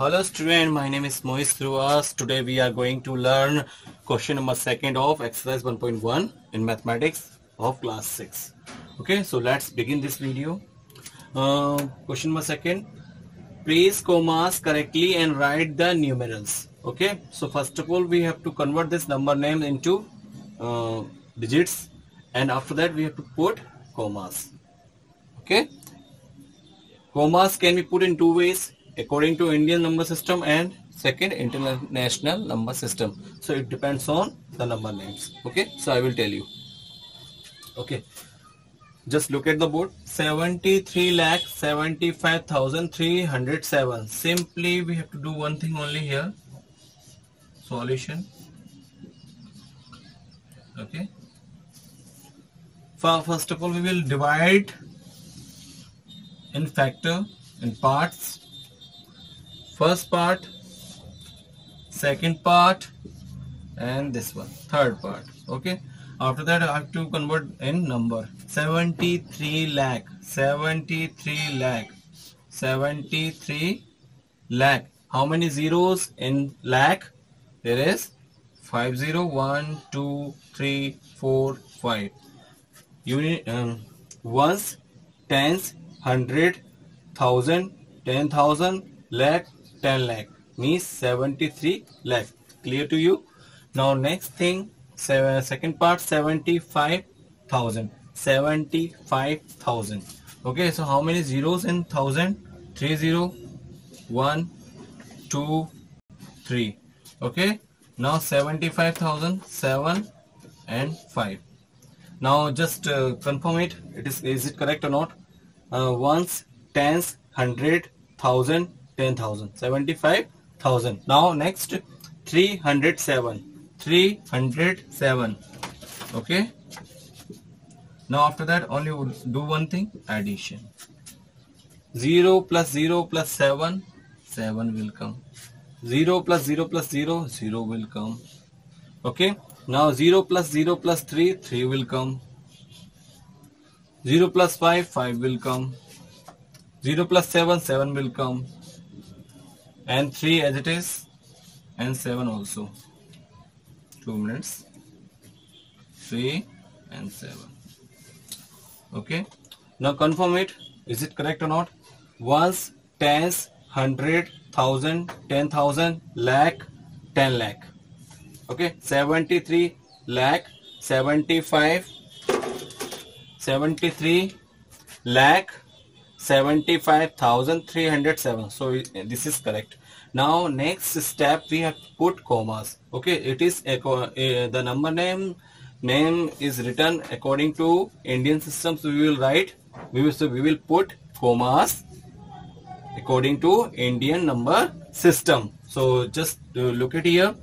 Hello student, my name is Mois Ruas. Today we are going to learn question number 2 of exercise 1.1 in mathematics of class 6. Okay, so let's begin this video. Question number 2. Place commas correctly and write the numerals. Okay, so first of all we have to convert this number name into digits, and after that we have to put commas. Okay, commas can be put in two ways, according to Indian number system and second international number system. So it depends on the number names. Okay, so I will tell you. Okay, just look at the board. 73,75,307. Simply we have to do one thing only here. Solution. Okay, first of all we will divide in factor, in parts. First part, second part, and this one, third part. Okay, after that I have to convert in number. 73 lakh, 73 lakh, 73 lakh. How many zeros in lakh? There is 5 0, 1 2 3 4 5. Unit ones, tens, 100, 1000, 10,000, lakh, 10 lakh, means 73 lakh. Clear to you? Now next thing, second part, 75,000, 75,000. Okay, so how many zeros in 1000? 3 0, 1 2 3. Okay, now 75,000, 7 and 5. Now just confirm it. Is it correct or not? Ones, tens, 100, 1000, 10,000, 75,000. Now next, 307, 307. Okay. Now after that only we'll do one thing, addition. 0 plus 0 plus 7, 7 will come. 0 plus 0 plus 0, 0 will come. Okay. Now 0 plus 0 plus 3, 3 will come. 0 plus 5, 5 will come. 0 plus 7, 7 will come. And 3 as it is. And 7 also. 2 minutes. 3 and 7. Okay. Now confirm it. Is it correct or not? Ones, tens, 100, 1000, 10,000, lakh, 10 lakh. Okay. 73 lakh, 73 lakh, 75,307. So this is correct. Now next step we have to put commas. Okay, it is the number name is written according to Indian system. So we will put commas according to Indian number system. So just look at here.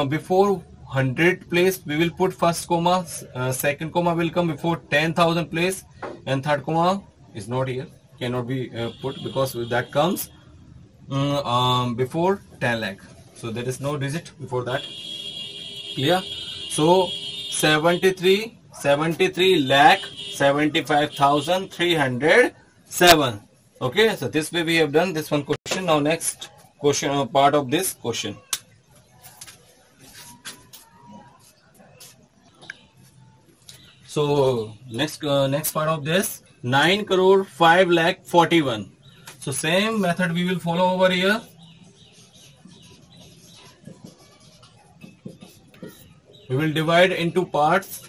Before 100 place we will put first comma, second comma will come before 10,000 place, and third comma is not here, cannot be put because that comes before 10 lakh. So there is no digit before that. Clear? So 73 lakh 75,307. Okay, so this way we have done this one question. Now next question, part of this question. So next part of this, 9 crore 5 lakh 41. So same method we will follow over here. We will divide into parts.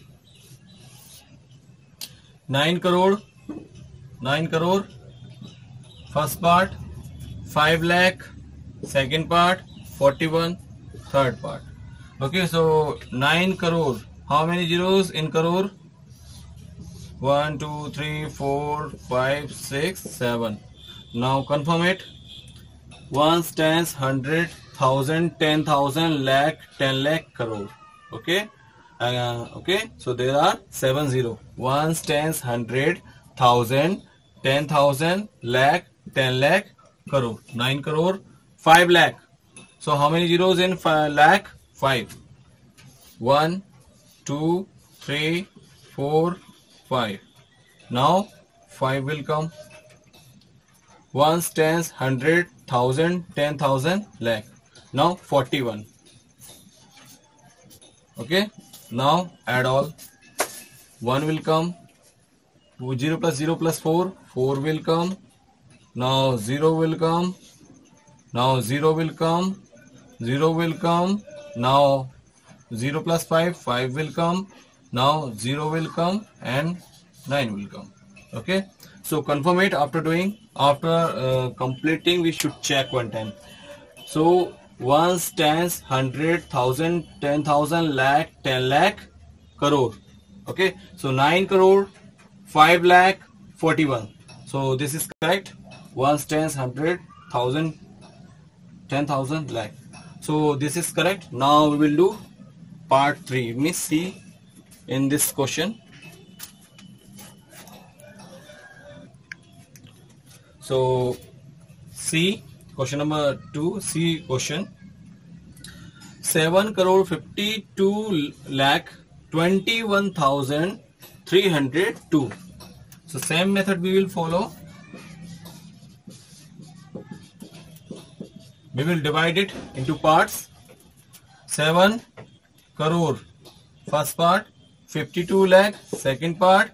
9 crore, first part, 5 lakh, second part, 41, third part. Okay, so 9 crore. How many zeros in crore? 1 2 3 4 5 6 7. Now confirm it. Ones, tens, 100, 1000, 10,000, lakh, 10 lakh, crore. Okay. Okay. So there are 7 0. Ones, tens, 100, 1000, 10,000, lakh, 10 lakh, crore. 9 crore, 5 lakh. So how many zeros in lakh? 5. 1 2 3 4 5. Now 5 will come. ones, tens, 100, 1000, 10,000, lakh. Now 41. Okay, now add all. 1 will come. 0 plus 0 plus 4, 4 will come. Now 0 will come. Now 0 will come. 0 will come. Now 0 plus 5, 5 will come. Now 0 will come and 9 will come. Okay, so confirm it after doing. After completing, we should check one time. So ones, tens, 100, 1000, 10,000, lakh, 10 lakh, crore. Okay, so 9 crore, 5 lakh, 41. So this is correct. Ones, tens, 100, 1000, 10,000, lakh. So this is correct. Now we will do part 3. Let me see in this question. So C, question number 2, C question. 7 crore 52 lakh 21,302. So same method we will follow. We will divide it into parts. 7 crore first part, 52 lakh second part,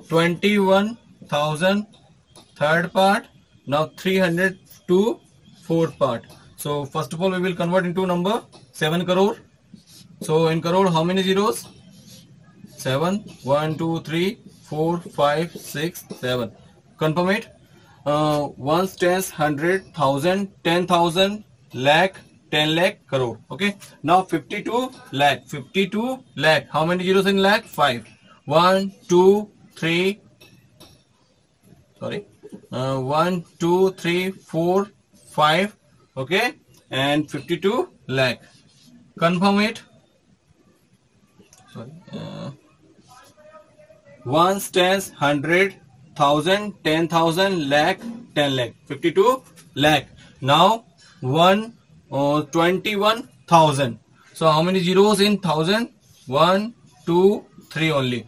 21,000 third part, now 302 fourth part. So first of all we will convert into number 7 crore. So in crore how many zeros? 7. 1, 2, 3, 4, 5, 6, 7. Confirm it. Ones, tens, 100, 1000, 10,000, lakh, 10 lakh, crore. Okay. Now 52 lakh. 52 lakh. How many zeros in lakh? 5. 1, 2, 3. Sorry. 1, 2, 3, 4, 5. Okay. And 52 lakh. Confirm it. Sorry. Ones, tens, 100, 1000, 10,000, lakh, 10 lakh, 52 lakh. Now 21,000. So how many zeros in 1000? 1, 2, 3 only.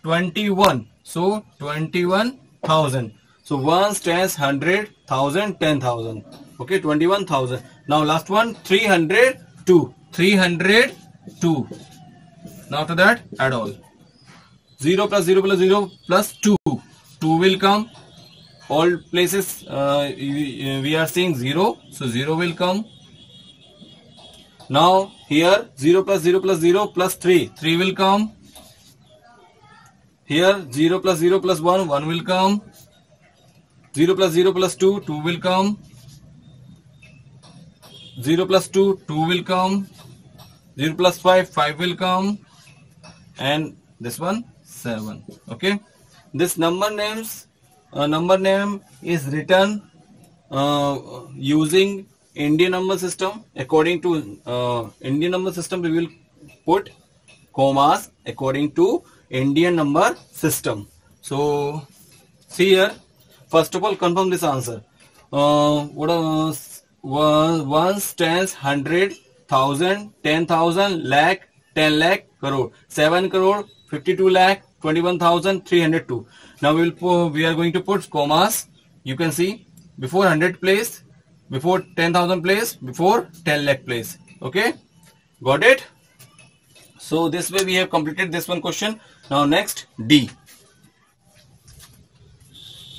21. So 21,000. So ones, tens, 100, 1000, 10,000. Okay, 21,000. Now last one 302. 302. Now after that add all. 0 plus 0 plus 0 plus 2. 2 will come. All places we are seeing 0. So 0 will come. Now here 0 plus 0 plus 0 plus 3. 3 will come. Here 0 plus 0 plus 1. 1 will come. 0 plus 0 plus 2. 2 will come. 0 plus 2. 2 will come. 0 plus 5. 5 will come. And this one 7. Okay, this number name is written using Indian number system. According to Indian number system, we will put commas according to Indian number system. So see here, first of all confirm this answer. What was ones, tens, 100, 1000, 10,000, lakh, 10 lakh, crore. 7 crore 52 lakh 21,302. Now we are going to put commas. You can see before 100 place, before 10,000 place, before 10 lakh place. Okay, got it? So this way we have completed this one question. Now next D.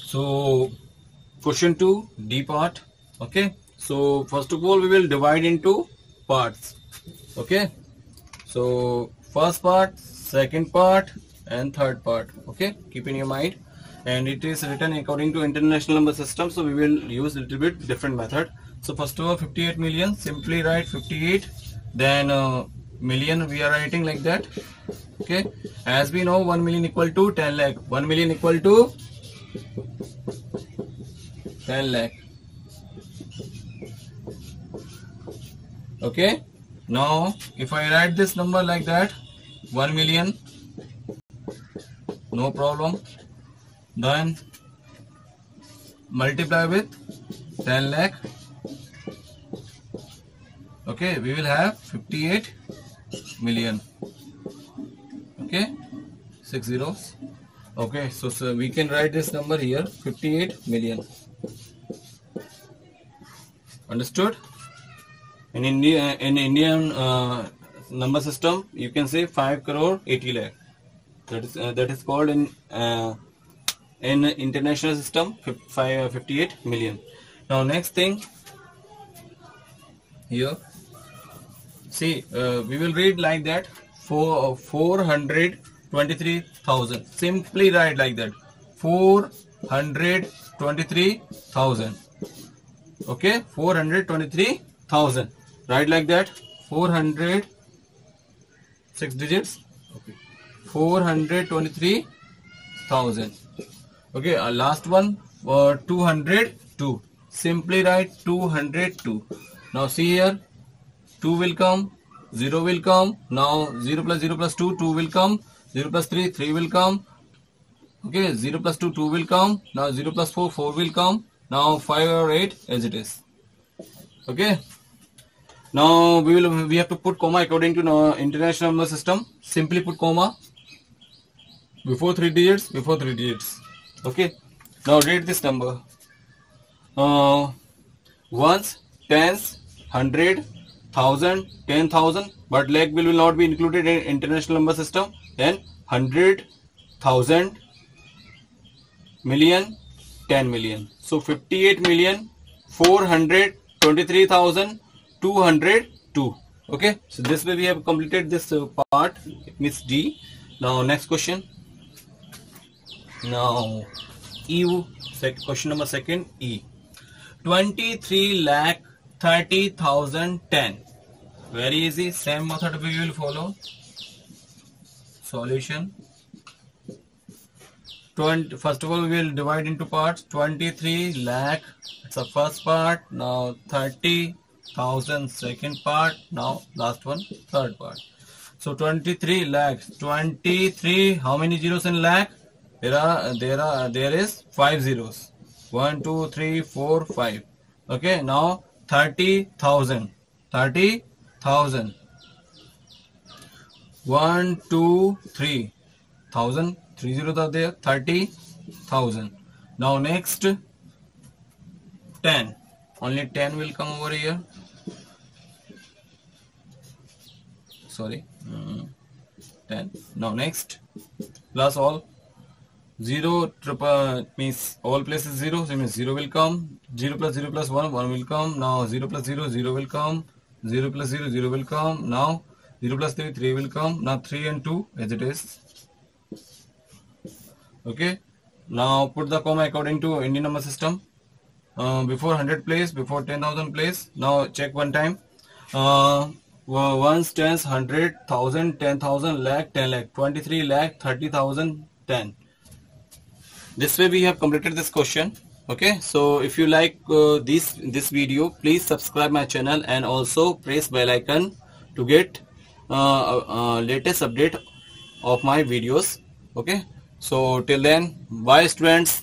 So question 2, D part. Okay, so first of all we will divide into parts. Okay, so first part, second part and third part. Okay, keep in your mind, and it is written according to international number system, so we will use a little bit different method. So first of all 58 million, simply write 58, then million we are writing like that. Okay, as we know 1 million equal to 10 lakh. 1 million equal to 10 lakh. Okay, now if I write this number like that, 1 million, no problem, then multiply with 10 lakh. Okay, we will have 58 million. Okay, 6 zeros. Okay, so we can write this number here, 58 million. Understood? In Indian number system, you can say 5 crore 80 lakh. That is called in international system 58 million. Now next thing here, see, we will read like that, 423,000. Simply write like that, 423,000. Okay, 423,000. Write like that, 400, 6 digits. Okay, 423,000. Okay, last one, 202. Simply write 202. Now see here, 2 will come, 0 will come. Now 0 plus 0 plus 2, 2 will come. 0 plus 3, 3 will come. Okay, 0 plus 2, 2 will come. Now 0 plus 4, 4 will come. Now 5 or 8 as it is. Okay. Now we have to put comma according to international number system. Simply put comma before 3 digits, before 3 digits. Okay. Now read this number. Ones, tens, 100, 1000, 10,000, but lakh will not be included in international number system. Then 100, 1000, million, 10 million. So 58,423,202. Okay, so this way we have completed this part. It means D. Now next question. Now question number second, E. 23,30,010. Very easy. Same method we will follow. Solution. First of all, we will divide into parts. 23 lakh, it's the first part. Now 30,000, second part. Now last one, third part. So 23 lakhs. 23. How many zeros in lakh? There is 5 zeros. 1, 2, 3, 4, 5. Okay. Now 30,000. 30,000. 1, 2, 3. 1,000. 3 zeros are there. 30,000. Now next 10. Only 10 will come over here. Sorry. 10. Now next plus all. 0 triple means all places 0. So means 0 will come. 0 plus 0 plus 1, 1 will come. Now 0 plus 0, 0 will come. 0 plus 0, 0 will come. Now 0 plus 3, 3 will come. Now 3 and 2 as it is. Okay. Now put the comma according to Indian number system. Before 100 place, before 10,000 place. Now check one time. Ones, tens, 100, 1,000, 10,000, lakh, 10 lakh, 23 lakh, 30,000, 10. This way we have completed this question. Okay, so if you like this video, please subscribe my channel and also press bell icon to get latest update of my videos. Okay, so till then, bye students.